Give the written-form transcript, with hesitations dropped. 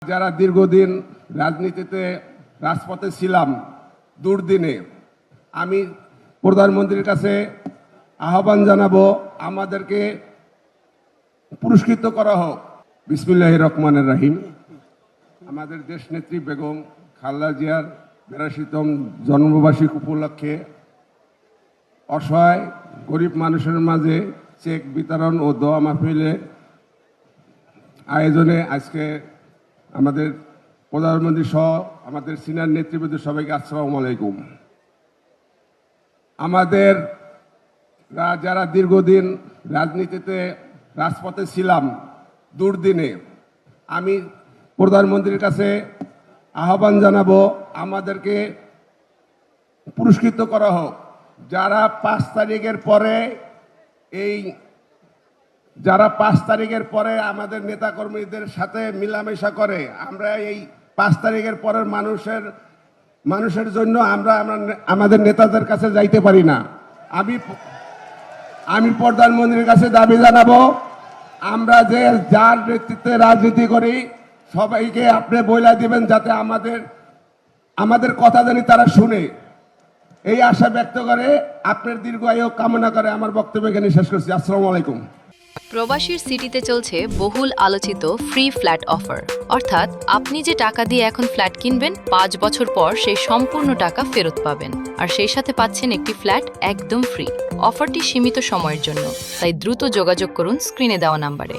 যারা দীর্ঘদিন রাজনীতিতে রাজপথে ছিলাম দুর্দিনে, আমি প্রধানমন্ত্রীর কাছে আহ্বান জানাবো আমাদেরকে পুরস্কৃত করা হোক। বিসমিল্লাহির রহমানির রহিম। আমাদের দেশনেত্রী বেগম খালেদা জিয়ার ৮২তম জন্মবার্ষিকী উপলক্ষে অসহায় গরিব মানুষের মাঝে চেক বিতরণ ও দোয়া মাহফিলের আয়োজনে আজকে আমাদের প্রধানমন্ত্রী সহ আমাদের সিনিয়র নেতৃবৃন্দ সবাইকে আসসালামু আলাইকুম। আমাদের যারা দীর্ঘদিন রাজনীতিতে রাজপথে ছিলাম দুর্দিনে, আমি প্রধানমন্ত্রীর কাছে আহ্বান জানাবো আমাদেরকে পুরস্কৃত করা হোক। যারা ৫ তারিখের পরে আমাদের নেতাকর্মীদের সাথে মিলামেশা করে, আমরা এই ৫ তারিখের পরের মানুষের জন্য আমরা আমাদের নেতাদের কাছে যাইতে পারি না। আমি প্রধানমন্ত্রীর কাছে দাবি জানাবো, আমরা যে যার নেতৃত্বে রাজনীতি করি সবাইকে আপনি বইলা দিবেন যাতে আমাদের কথা জানি তারা শুনে। এই আশা ব্যক্ত করে আপনার দীর্ঘায়ু কামনা করে আমার বক্তব্য এখানে শেষ করছি। আসসালামু আলাইকুম। প্রবাসীর সিটিতে চলছে বহুল আলোচিত ফ্রি ফ্ল্যাট অফার, অর্থাৎ আপনি যে টাকা দিয়ে এখন ফ্ল্যাট কিনবেন ৫ বছর পর সেই সম্পূর্ণ টাকা ফেরত পাবেন, আর সেই সাথে পাচ্ছেন একটি ফ্ল্যাট একদম ফ্রি। অফারটি সীমিত সময়ের জন্য, তাই দ্রুত যোগাযোগ করুন স্ক্রিনে দেওয়া নাম্বারে।